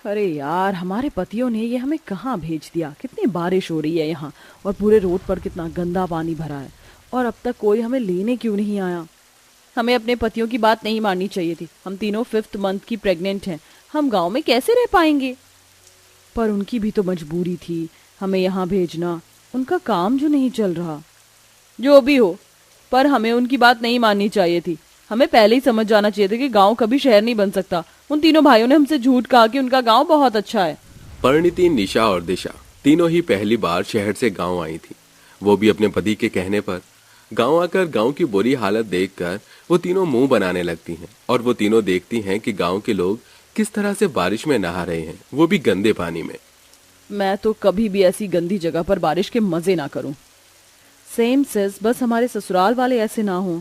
अरे यार, हमारे पतियों ने ये हमें कहाँ भेज दिया। कितनी बारिश हो रही है यहाँ, और पूरे रोड पर कितना गंदा पानी भरा है, और अब तक कोई हमें लेने क्यों नहीं आया। हमें अपने पतियों की बात नहीं माननी चाहिए थी। हम तीनों 5th मंथ की प्रेग्नेंट हैं। हम गांव में कैसे रह पाएंगे। पर उनकी भी तो मजबूरी थी हमें यहाँ भेजना। उनका काम जो नहीं चल रहा। जो भी हो, पर हमें उनकी बात नहीं माननी चाहिए थी। हमें पहले ही समझ जाना चाहिए था कि गांव कभी शहर नहीं बन सकता। उन तीनों भाइयों ने हमसे झूठ कहा कि उनका गांव बहुत अच्छा है। परिणीति, निशा और दिशा तीनों ही पहली बार शहर से गांव आई थी, वो भी अपने पति के कहने पर। गांव आकर गांव की बुरी हालत देखकर वो तीनों मुंह बनाने लगती हैं और वो तीनों देखती हैं कि गांव के लोग किस तरह से बारिश में नहा रहे हैं, वो भी गंदे पानी में। मैं तो कभी भी ऐसी गंदी जगह पर बारिश के मजे ना करूं। सेम सिस, बस हमारे ससुराल वाले ऐसे ना हों।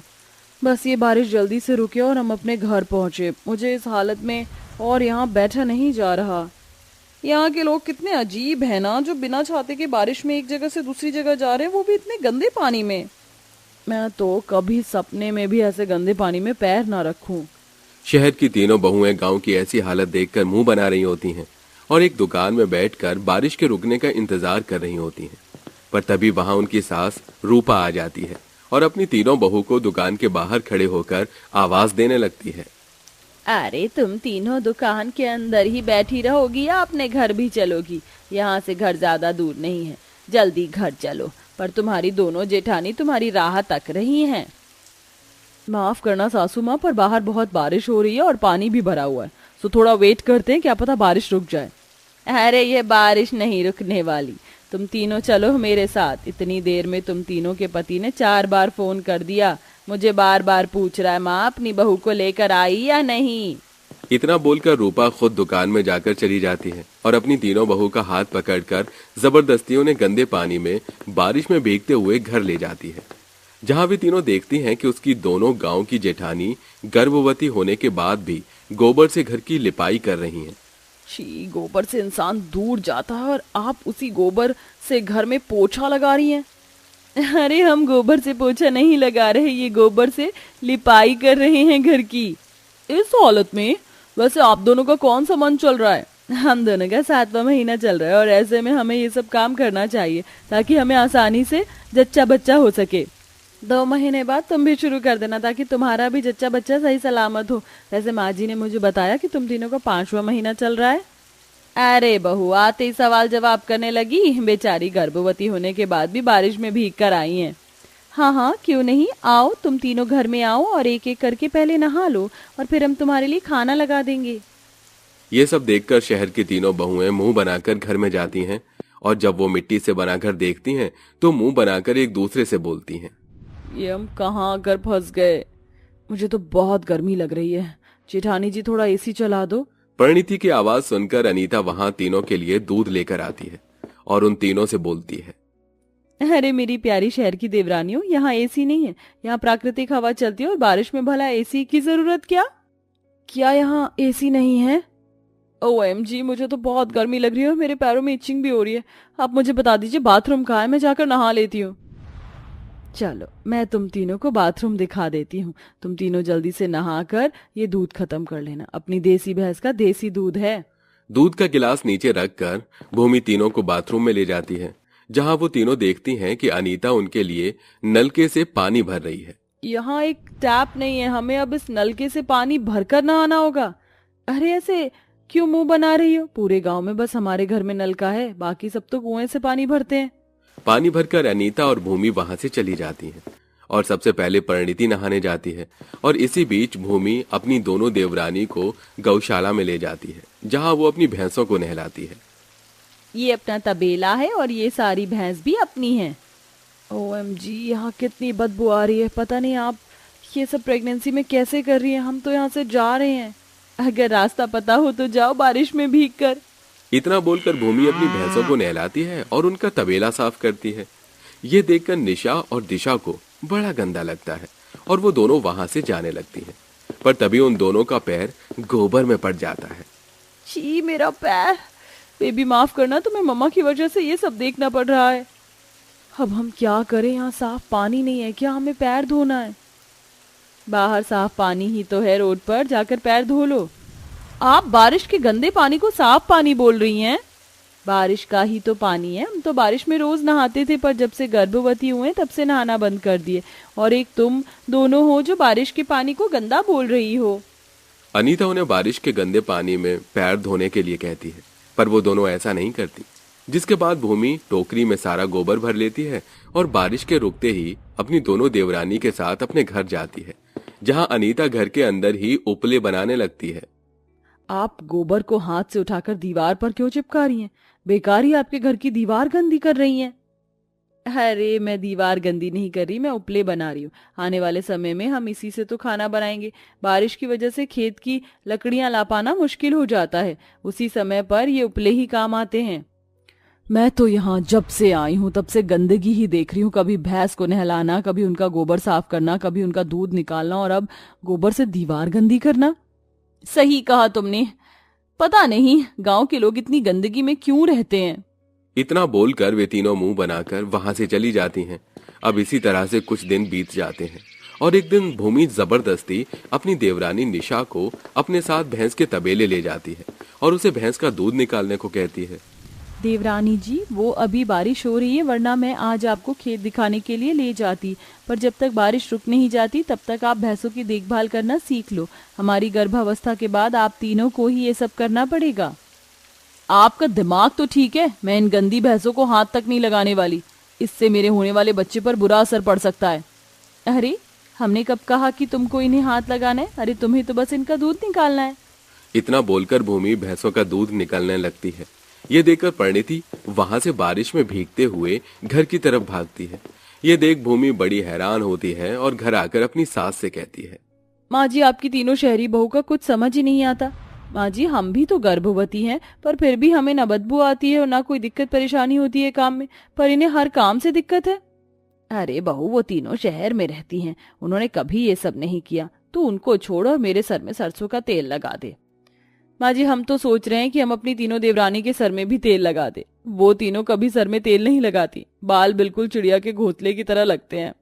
बस ये बारिश जल्दी से रुके और हम अपने घर पहुंचे। मुझे इस हालत में और यहाँ बैठा नहीं जा रहा। यहाँ के लोग कितने अजीब हैं ना, जो बिना छाते के बारिश में एक जगह से दूसरी जगह जा रहे हैं, वो भी इतने गंदे पानी में। मैं तो कभी सपने में भी ऐसे गंदे पानी में पैर ना रखूं। शहर की तीनों बहुएं गांव की ऐसी हालत देखकर मुंह बना रही होती हैं और एक दुकान में बैठकर बारिश के रुकने का इंतजार कर रही होती हैं। पर तभी वहां उनकी सास रूपा आ जाती है और अपनी तीनों बहू को दुकान के बाहर खड़े होकर आवाज देने लगती है। अरे तुम तीनों दुकान के अंदर ही बैठी रहोगी या अपने घर भी चलोगी। यहाँ से घर ज्यादा दूर नहीं है, जल्दी घर चलो। पर तुम्हारी दोनों जेठानी तुम्हारी राह तक रही हैं। माफ करना सासू माँ, पर बाहर बहुत बारिश हो रही है और पानी भी भरा हुआ है, तो थोड़ा वेट करते हैं, क्या पता बारिश रुक जाए। अरे ये बारिश नहीं रुकने वाली। तुम तीनों चलो मेरे साथ। इतनी देर में तुम तीनों के पति ने 4 बार फोन कर दिया। मुझे बार बार पूछ रहा है, माँ अपनी बहू को लेकर आई या नहीं। इतना बोलकर रूपा खुद दुकान में जाकर चली जाती है और अपनी तीनों बहू का हाथ पकड़कर जबरदस्ती उन्हें गंदे पानी में बारिश में भीगते हुए घर ले जाती है, जहां वे तीनों देखती हैं कि उसकी दोनों गांव की जेठानी गर्भवती होने के बाद भी गोबर से घर की लिपाई कर रही हैं। छी, गोबर से इंसान दूर जाता है और आप उसी गोबर से घर में पोछा लगा रही हैं। अरे हम गोबर से पोछा नहीं लगा रहे, ये गोबर से लिपाई कर रहे हैं घर की। इस हालत में वैसे आप दोनों का कौन सा मन चल रहा है। हम दोनों का 7वां महीना चल रहा है और ऐसे में हमें ये सब काम करना चाहिए ताकि हमें आसानी से जच्चा बच्चा हो सके। 2 महीने बाद तुम भी शुरू कर देना ताकि तुम्हारा भी जच्चा बच्चा सही सलामत हो। वैसे माँ जी ने मुझे बताया कि तुम तीनों का 5वां महीना चल रहा है। अरे बहू, आते ही सवाल जवाब करने लगी। बेचारी गर्भवती होने के बाद भी बारिश में भीग कर आई हैं। हाँ हाँ, क्यों नहीं, आओ तुम तीनों घर में आओ और एक एक करके पहले नहा लो और फिर हम तुम्हारे लिए खाना लगा देंगे। ये सब देखकर शहर की तीनों बहुएं मुंह बनाकर घर में जाती हैं और जब वो मिट्टी से बना घर देखती हैं तो मुंह बनाकर एक दूसरे से बोलती हैं, ये हम कहाँ आकर फंस गए। मुझे तो बहुत गर्मी लग रही है। जेठानी जी थोड़ा एसी चला दो। परिणीति की आवाज सुनकर अनीता वहां तीनों के लिए दूध लेकर आती है और उन तीनों से बोलती है, अरे मेरी प्यारी शहर की देवरानियों, यहाँ एसी नहीं है। यहाँ प्राकृतिक हवा चलती है और बारिश में भला एसी की जरूरत क्या। क्या यहाँ एसी नहीं है? OMG, मुझे तो बहुत गर्मी लग रही है और मेरे पैरों में इचिंग भी हो रही है। आप मुझे बता दीजिए बाथरूम कहाँ है, मैं जाकर नहा लेती हूँ। चलो मैं तुम तीनों को बाथरूम दिखा देती हूँ। तुम तीनों जल्दी से नहाकर ये दूध खत्म कर लेना। अपनी देसी भैंस का देसी दूध है। दूध का गिलास नीचे रखकर भूमि तीनों को बाथरूम में ले जाती है, जहां वो तीनों देखती हैं कि अनीता उनके लिए नलके से पानी भर रही है। यहाँ एक टैप नहीं है, हमें अब इस नलके से पानी भरकर नहाना होगा। अरे ऐसे क्यों मुंह बना रही हो? पूरे गांव में बस हमारे घर में नलका है, बाकी सब तो कुएं से पानी भरते हैं। पानी भरकर अनीता और भूमि वहां से चली जाती हैं और सबसे पहले परिणीति नहाने जाती है और इसी बीच भूमि अपनी दोनों देवरानी को गौशाला में ले जाती है, जहां वो अपनी भैंसों को नहलाती है। ये अपना तबेला है और ये सारी भैंस भी अपनी हैं। OMG, यहाँ कितनी बदबू आ रही है। पता नहीं आप ये सब प्रेगनेंसी में कैसे कर रही हैं। हम तो यहाँ से जा रहे हैं। अगर रास्ता पता हो तो जाओ बारिश में भीग कर। इतना बोलकर भूमि अपनी भैंसों को नहलाती है और उनका तबेला साफ करती है। ये देखकर निशा और दिशा को बड़ा गंदा लगता है और वो दोनों वहां से जाने लगती हैं। पर तभी उन दोनों का पैर गोबर में पड़ जाता है। छी, मेरा पैर। बेबी माफ करना, तुम्हें मम्मा की वजह से ये सब देखना पड़ रहा है। अब हम क्या करें, यहाँ साफ पानी नहीं है क्या? हमें पैर धोना है। बाहर साफ पानी ही तो है, रोड पर जाकर पैर धो लो। आप बारिश के गंदे पानी को साफ पानी बोल रही हैं? बारिश का ही तो पानी है। हम तो बारिश में रोज नहाते थे, पर जब से गर्भवती हुए तब से नहाना बंद कर दिए। और एक तुम दोनों हो जो बारिश के पानी को गंदा बोल रही हो। अनीता उन्हें बारिश के गंदे पानी में पैर धोने के लिए कहती है, पर वो दोनों ऐसा नहीं करती। जिसके बाद भूमि टोकरी में सारा गोबर भर लेती है और बारिश के रुकते ही अपनी दोनों देवरानी के साथ अपने घर जाती है, जहां अनीता घर के अंदर ही उपले बनाने लगती है। आप गोबर को हाथ से उठाकर दीवार पर क्यों चिपका रही हैं? बेकार ही आपके घर की दीवार गंदी कर रही हैं। अरे मैं दीवार गंदी नहीं कर रही, मैं उपले बना रही हूँ। आने वाले समय में हम इसी से तो खाना बनाएंगे। बारिश की वजह से खेत की लकड़ियां ला पाना मुश्किल हो जाता है, उसी समय पर ये उपले ही काम आते हैं। मैं तो यहाँ जब से आई हूँ तब से गंदगी ही देख रही हूँ। कभी भैंस को नहलाना, कभी उनका गोबर साफ करना, कभी उनका दूध निकालना, और अब गोबर से दीवार गंदी करना। सही कहा तुमने। पता नहीं गांव के लोग इतनी गंदगी में क्यों रहते हैं। इतना बोलकर वे तीनों मुंह बनाकर वहां से चली जाती हैं। अब इसी तरह से कुछ दिन बीत जाते हैं और एक दिन भूमि जबरदस्ती अपनी देवरानी निशा को अपने साथ भैंस के तबेले ले जाती है और उसे भैंस का दूध निकालने को कहती है। देवरानी जी, वो अभी बारिश हो रही है, वरना मैं आज आपको खेत दिखाने के लिए ले जाती, पर जब तक बारिश रुक नहीं जाती तब तक आप भैंसों की देखभाल करना सीख लो। हमारी गर्भावस्था के बाद आप तीनों को ही ये सब करना पड़ेगा। आपका दिमाग तो ठीक है, मैं इन गंदी भैंसों को हाथ तक नहीं लगाने वाली। इससे मेरे होने वाले बच्चे पर बुरा असर पड़ सकता है। अरे हमने कब कहा कि तुमको इन्हें हाथ लगाना है? अरे तुम्हें तो बस इनका दूध निकालना है। इतना बोलकर भूमि भैंसों का दूध निकालने लगती है। ये देखकर परिणीति वहां से बारिश में भीगते हुए घर की तरफ भागती है। ये देख भूमि बड़ी हैरान होती है और घर आकर अपनी सास से कहती है, माँ जी, आपकी तीनों शहरी बहू का कुछ समझ ही नहीं आता। माँ जी, हम भी तो गर्भवती हैं, पर फिर भी हमें न बदबू आती है और ना कोई दिक्कत परेशानी होती है काम में, पर इन्हें हर काम से दिक्कत है। अरे बहू, वो तीनों शहर में रहती हैं, उन्होंने कभी ये सब नहीं किया। तू उनको छोड़ और मेरे सर में सरसों का तेल लगा दे। माँ जी, हम तो सोच रहे हैं कि हम अपनी तीनों देवरानी के सर में भी तेल लगा दे। वो तीनों कभी सर में तेल नहीं लगाती, बाल बिल्कुल चिड़िया के घोंसले की तरह लगते हैं।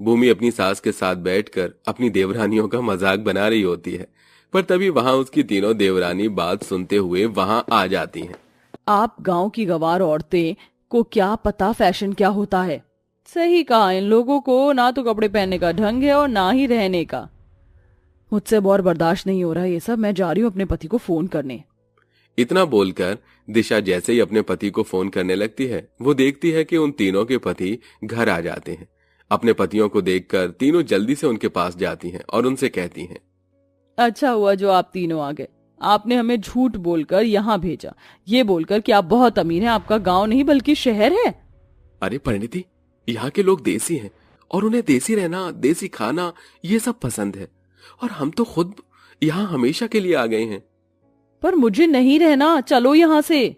भूमि अपनी सास के साथ बैठकर अपनी देवरानियों का मजाक बना रही होती है, पर तभी वहां उसकी तीनों देवरानी बात सुनते हुए वहां आ जाती हैं। आप गांव की गंवार औरतें को क्या पता फैशन क्या होता है। सही कहा, इन लोगों को ना तो कपड़े पहनने का ढंग है और ना ही रहने का। मुझसे और बर्दाश्त नहीं हो रहा ये सब। मैं जा रही हूँ अपने पति को फोन करने। इतना बोलकर दिशा जैसे ही अपने पति को फोन करने लगती है, वो देखती है कि उन तीनों के पति घर आ जाते हैं। अपने पतियों को देखकर तीनों जल्दी से उनके पास जाती हैं और उनसे कहती हैं, अच्छा हुआ जो आप तीनों आ गए। आपने हमें झूठ बोलकर यहाँ भेजा, ये बोलकर कि आप बहुत अमीर हैं। आपका गांव नहीं बल्कि शहर है। अरे परिणीति, यहाँ के लोग देसी हैं और उन्हें देसी रहना, देसी खाना ये सब पसंद है, और हम तो खुद यहाँ हमेशा के लिए आ गए हैं। पर मुझे नहीं रहना, चलो यहाँ से।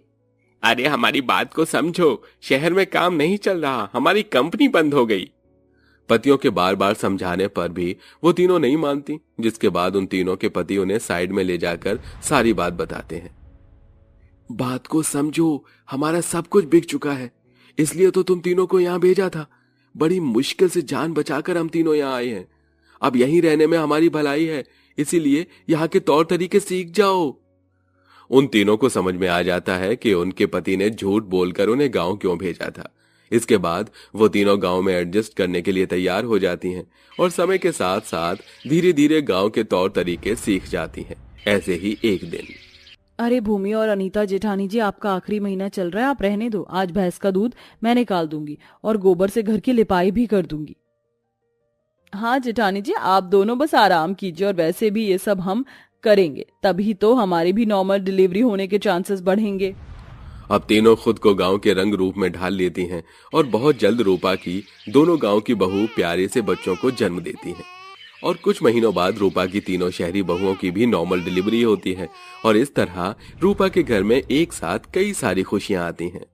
अरे हमारी बात को समझो, शहर में काम नहीं चल रहा, हमारी कंपनी बंद हो गई। पतियों के बार बार समझाने पर भी वो तीनों नहीं मानती, जिसके बाद उन तीनों के पति उन्हें साइड में ले जाकर सारी बात बताते हैं। बात को समझो, हमारा सब कुछ बिक चुका है, इसलिए तो तुम तीनों को यहाँ भेजा था। बड़ी मुश्किल से जान बचाकर हम तीनों यहाँ आए हैं। अब यहीं रहने में हमारी भलाई है, इसीलिए यहाँ के तौर तरीके सीख जाओ। उन तीनों को समझ में आ जाता है कि उनके पति ने झूठ बोलकर उन्हें गांव क्यों भेजा था। इसके बाद वो तीनों गांव में एडजस्ट करने के लिए तैयार हो जाती हैं और समय के साथ साथ धीरे धीरे गांव के तौर तरीके सीख जाती हैं। ऐसे ही एक दिन, अरे भूमि और अनीता जेठानी जी, आपका आखिरी महीना चल रहा है, आप रहने दो। आज भैंस का दूध मैं निकाल दूंगी और गोबर से घर की लिपाई भी कर दूंगी। हाँ जेठानी जी, आप दोनों बस आराम कीजिए, और वैसे भी ये सब हम करेंगे, तभी तो हमारी भी नॉर्मल डिलीवरी होने के चांसेस बढ़ेंगे। अब तीनों खुद को गांव के रंग रूप में ढाल लेती हैं और बहुत जल्द रूपा की दोनों गांव की बहू प्यारे से बच्चों को जन्म देती हैं। और कुछ महीनों बाद रूपा की तीनों शहरी बहुओं की भी नॉर्मल डिलीवरी होती है और इस तरह रूपा के घर में एक साथ कई सारी खुशियां आती हैं।